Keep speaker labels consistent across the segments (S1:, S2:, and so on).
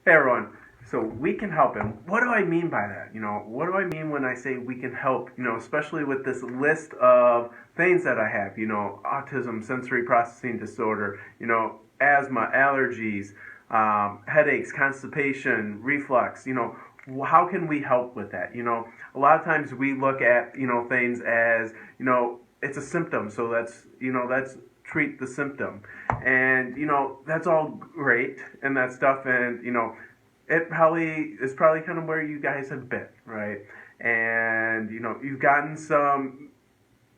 S1: Hey everyone. So we can help him. What do I mean by that? What do I mean when I say we can help? Especially with this list of things that I have. Autism, sensory processing disorder. Asthma, allergies, headaches, constipation, reflux. How can we help with that? A lot of times we look at things as it's a symptom. So that's treat the symptom, and that's all great and that stuff, and it probably is probably kind of where you guys have been, right? And you've gotten some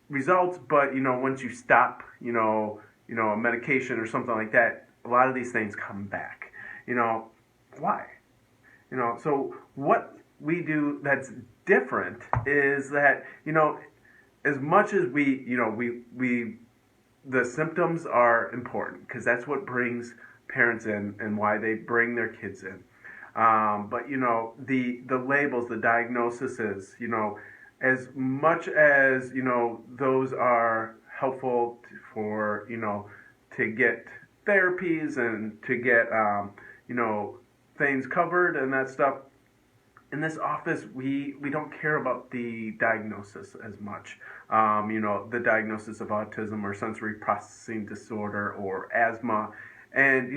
S1: results, but once you stop a medication or something like that, a lot of these things come back. Why? So what we do that's different is that as much as we the symptoms are important because that's what brings parents in and why they bring their kids in. But the labels, the diagnoses, as much as those are helpful for to get therapies and to get things covered and that stuff. In this office, we don't care about the diagnosis as much. The diagnosis of autism or sensory processing disorder or asthma. And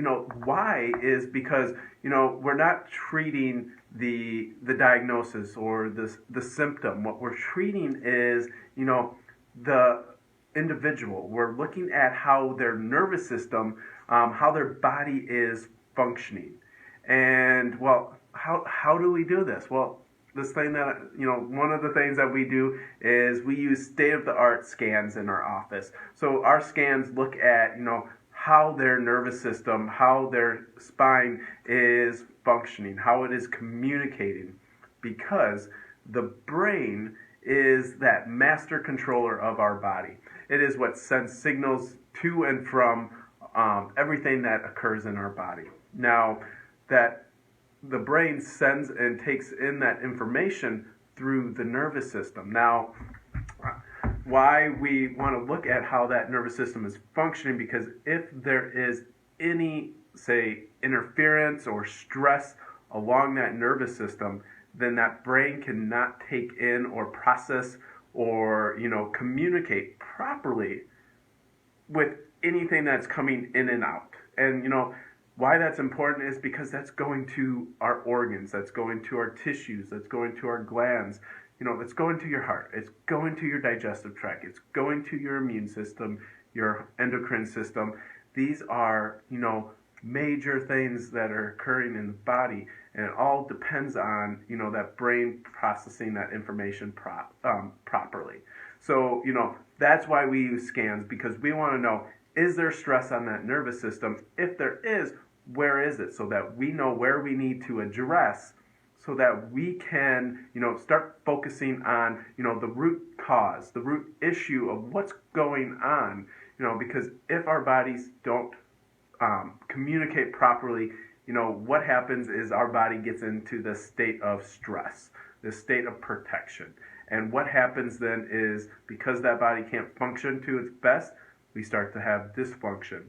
S1: why is because we're not treating the diagnosis or the symptom. What we're treating is the individual. We're looking at how their nervous system, how their body is functioning. And well, how do we do this? Well, this thing that one of the things that we do is we use state-of-the-art scans in our office. So our scans look at how their nervous system, how their spine is functioning, how it is communicating, because the brain is that master controller of our body. It is what sends signals to and from everything that occurs in our body. Now, that the brain sends and takes in that information through the nervous system. Now, why we want to look at how that nervous system is functioning, because if there is any, say, interference or stress along that nervous system, then that brain cannot take in or process or communicate properly with anything that's coming in and out. And why that's important is because that's going to our organs, that's going to our tissues, that's going to our glands, it's going to your heart, it's going to your digestive tract, it's going to your immune system, your endocrine system. These are, major things that are occurring in the body, and it all depends on, that brain processing that information properly. So, that's why we use scans, because we want to know, is there stress on that nervous system? If there is, where is it? So that we know where we need to address, so that we can, start focusing on, the root cause, the root issue of what's going on, because if our bodies don't communicate properly, what happens is our body gets into this state of stress, this state of protection. And what happens then is, because that body can't function to its best, we start to have dysfunction.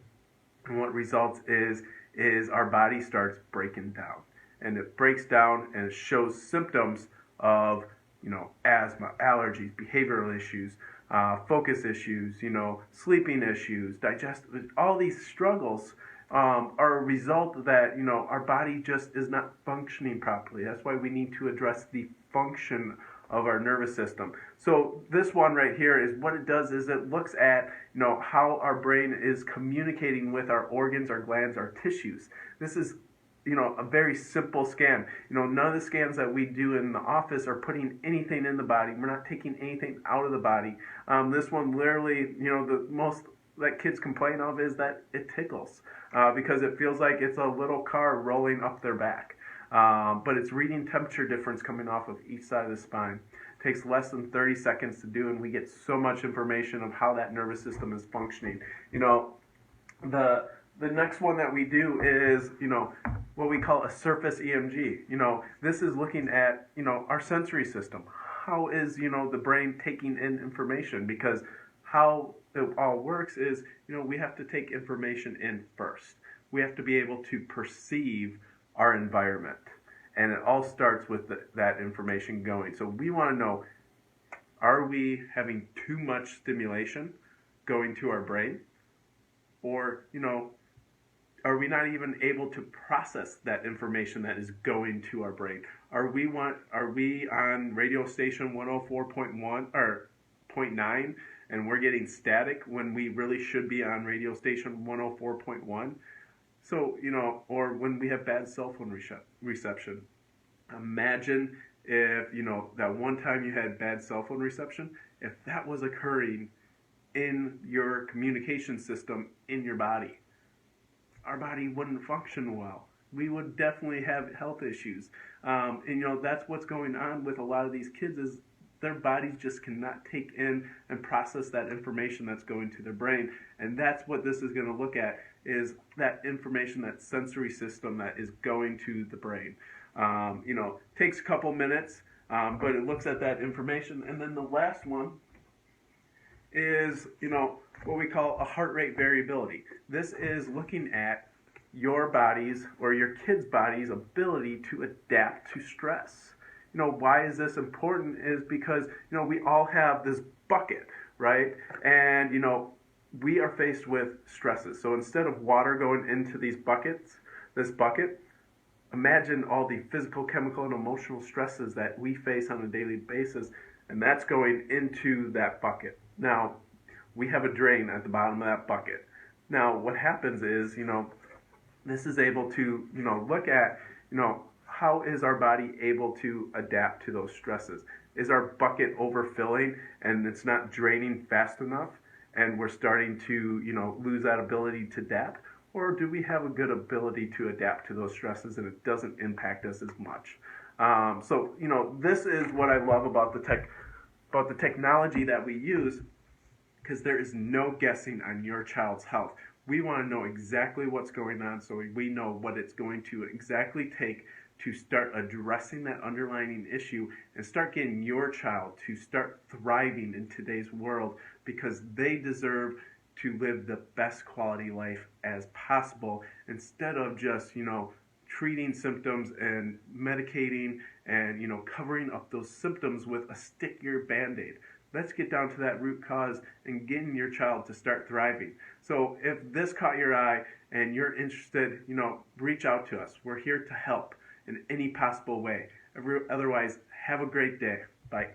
S1: And what results is our body starts breaking down. And it breaks down and it shows symptoms of, asthma, allergies, behavioral issues, focus issues, sleeping issues, digestive, all these struggles are a result that, our body just is not functioning properly. That's why we need to address the function of our nervous system. So this one right here is what it does is it looks at, how our brain is communicating with our organs, our glands, our tissues. This is, a very simple scan. None of the scans that we do in the office are putting anything in the body. We're not taking anything out of the body. This one literally, the most that kids complain of is that it tickles because it feels like it's a little car rolling up their back. But it's reading temperature difference coming off of each side of the spine. It takes less than 30 seconds to do, and we get so much information of how that nervous system is functioning. The next one that we do is, what we call a surface EMG. This is looking at, our sensory system. How is, the brain taking in information? Because how it all works is, we have to take information in first. We have to be able to perceive our environment. And it all starts with that information going. So we want to know, are we having too much stimulation going to our brain? Or, are we not even able to process that information that is going to our brain? Are we on radio station 104.1 or 0.9 and we're getting static when we really should be on radio station 104.1? So, or when we have bad cell phone reception. Imagine if, that one time you had bad cell phone reception, if that was occurring in your communication system in your body. Our body wouldn't function well. We would definitely have health issues. And that's what's going on with a lot of these kids is their bodies just cannot take in and process that information that's going to their brain. And that's what this is going to look at, is that information, that sensory system that is going to the brain. Takes a couple minutes, but it looks at that information. And then the last one is, what we call a heart rate variability. This is looking at your body's or your kid's body's ability to adapt to stress. Why is this important is because, we all have this bucket, right? And, we are faced with stresses. So instead of water going into this bucket, imagine all the physical, chemical, and emotional stresses that we face on a daily basis, and that's going into that bucket. Now, we have a drain at the bottom of that bucket. Now, what happens is, this is able to, look at, how is our body able to adapt to those stresses? Is our bucket overfilling and it's not draining fast enough and we're starting to, lose that ability to adapt? Or do we have a good ability to adapt to those stresses and it doesn't impact us as much? So, this is what I love about the technology that we use, because there is no guessing on your child's health. We want to know exactly what's going on so we know what it's going to exactly take to start addressing that underlying issue and start getting your child to start thriving in today's world, because they deserve to live the best quality life as possible instead of just, treating symptoms and medicating and, covering up those symptoms with a stickier Band-Aid. Let's get down to that root cause and getting your child to start thriving. So if this caught your eye and you're interested, reach out to us. We're here to help in any possible way. Otherwise, have a great day. Bye.